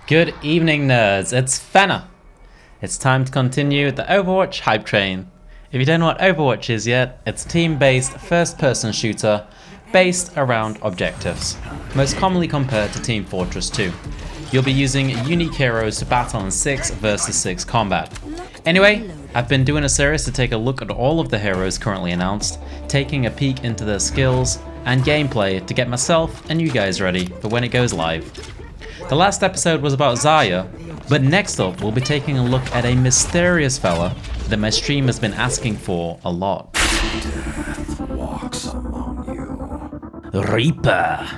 Good evening, nerds. It's Fenner. It's time to continue the Overwatch hype train. If you don't know what Overwatch is yet, it's a team-based first-person shooter based around objectives, most commonly compared to Team Fortress 2. You'll be using unique heroes to battle in 6 versus 6 combat. Anyway, I've been doing a series to take a look at all of the heroes currently announced, taking a peek into their skills and gameplay to get myself and you guys ready for when it goes live. The last episode was about Zarya, but next up we'll be taking a look at a mysterious fella that my stream has been asking for a lot. Death walks among you. Reaper.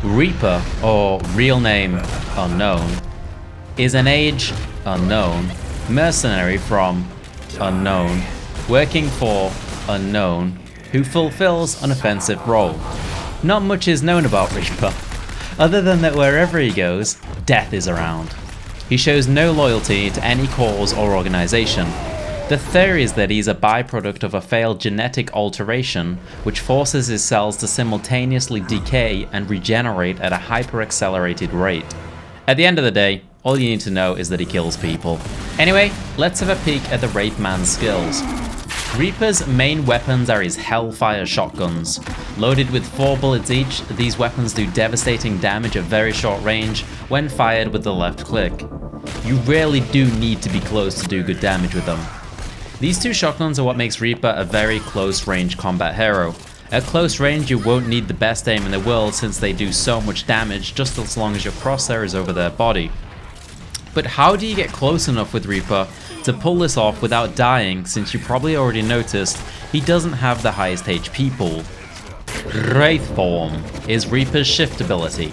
Reaper, or real name unknown, is an age unknown, mercenary from unknown, working for unknown, who fulfills an offensive role. Not much is known about Reaper, other than that wherever he goes, death is around. He shows no loyalty to any cause or organization. The theory is that he's a byproduct of a failed genetic alteration which forces his cells to simultaneously decay and regenerate at a hyper-accelerated rate. At the end of the day, all you need to know is that he kills people. Anyway, let's have a peek at the Wraith man's skills. Reaper's main weapons are his Hellfire shotguns. Loaded with 4 bullets each, these weapons do devastating damage at very short range when fired with the left click. You really do need to be close to do good damage with them. These 2 shotguns are what makes Reaper a very close range combat hero. At close range you won't need the best aim in the world since they do so much damage just as long as your crosshair is over their body. But how do you get close enough with Reaper to pull this off without dying, since you probably already noticed he doesn't have the highest HP pool? Wraith form is Reaper's shift ability.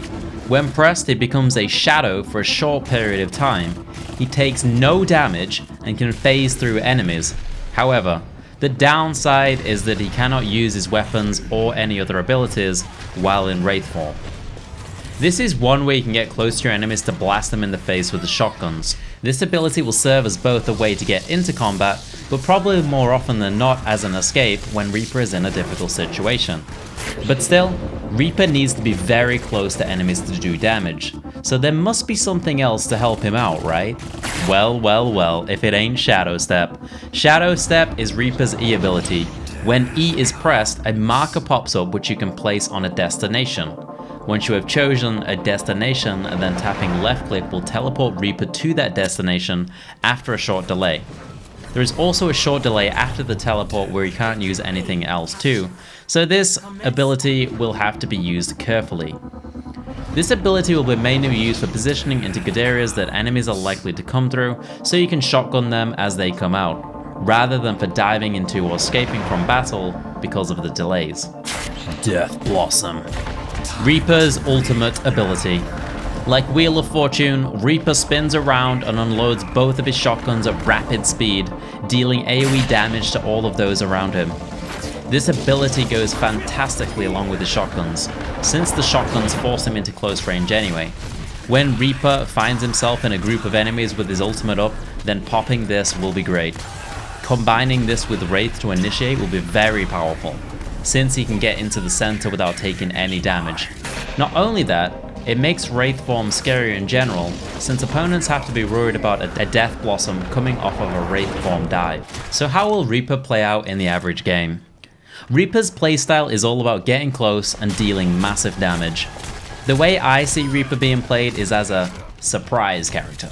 When pressed, it becomes a shadow for a short period of time. He takes no damage and can phase through enemies. However, the downside is that he cannot use his weapons or any other abilities while in Wraith form. This is one way you can get close to your enemies to blast them in the face with the shotguns. This ability will serve as both a way to get into combat, but probably more often than not as an escape when Reaper is in a difficult situation. But still, Reaper needs to be very close to enemies to do damage, so there must be something else to help him out, right? Well, if it ain't Shadow Step. Shadow Step is Reaper's E ability. When E is pressed, a marker pops up which you can place on a destination. Once you have chosen a destination, then tapping left click will teleport Reaper to that destination after a short delay. There is also a short delay after the teleport where you can't use anything else too, so this ability will have to be used carefully. This ability will be mainly used for positioning into good areas that enemies are likely to come through, so you can shotgun them as they come out, rather than for diving into or escaping from battle because of the delays. Death Blossom. Reaper's ultimate ability. Like Wheel of Fortune, Reaper spins around and unloads both of his shotguns at rapid speed, dealing AoE damage to all of those around him. This ability goes fantastically along with the shotguns, since the shotguns force him into close range anyway. When Reaper finds himself in a group of enemies with his ultimate up, then popping this will be great. Combining this with Wraith to initiate will be very powerful, since he can get into the center without taking any damage. Not only that, it makes Wraith form scarier in general, since opponents have to be worried about a Death Blossom coming off of a Wraith form dive. So how will Reaper play out in the average game? Reaper's playstyle is all about getting close and dealing massive damage. The way I see Reaper being played is as a surprise character.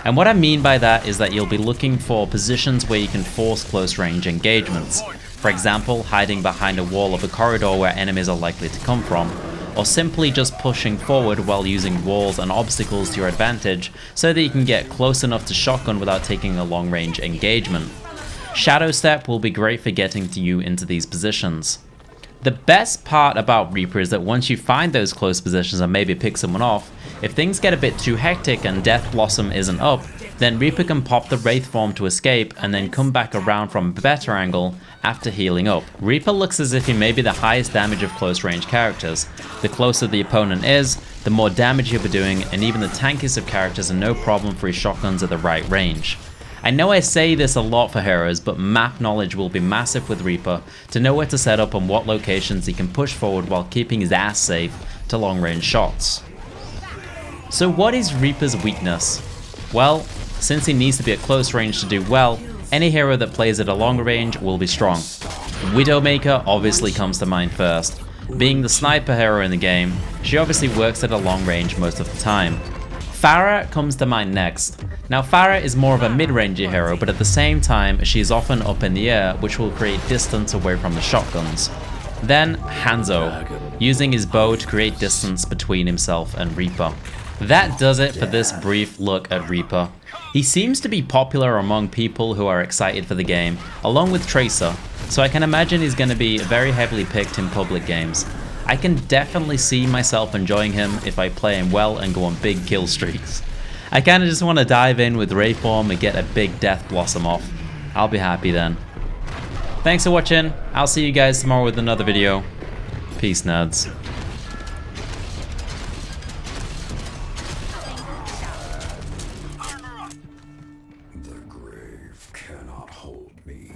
And what I mean by that is that you'll be looking for positions where you can force close range engagements. For example, hiding behind a wall of a corridor where enemies are likely to come from, or simply just pushing forward while using walls and obstacles to your advantage so that you can get close enough to shotgun without taking a long range engagement. Shadow Step will be great for getting to you into these positions. The best part about Reaper is that once you find those close positions and maybe pick someone off, if things get a bit too hectic and Death Blossom isn't up, then Reaper can pop the Wraith form to escape and then come back around from a better angle after healing up. Reaper looks as if he may be the highest damage of close range characters. The closer the opponent is, the more damage he'll be doing, and even the tankiest of characters are no problem for his shotguns at the right range. I know I say this a lot for heroes, but map knowledge will be massive with Reaper to know where to set up and what locations he can push forward while keeping his ass safe to long range shots. So what is Reaper's weakness? Well, since he needs to be at close range to do well, any hero that plays at a longer range will be strong. Widowmaker obviously comes to mind first. Being the sniper hero in the game, she obviously works at a long range most of the time. Pharah comes to mind next. Now Pharah is more of a mid-rangey hero, but at the same time she is often up in the air, which will create distance away from the shotguns. Then Hanzo, using his bow to create distance between himself and Reaper. That does it for this brief look at Reaper. He seems to be popular among people who are excited for the game, along with Tracer, so I can imagine he's going to be very heavily picked in public games. I can definitely see myself enjoying him if I play him well and go on big kill streaks. I kind of just want to dive in with Wraith form and get a big Death Blossom off. I'll be happy then. Thanks for watching. I'll see you guys tomorrow with another video. Peace, nerds. The grave cannot hold me.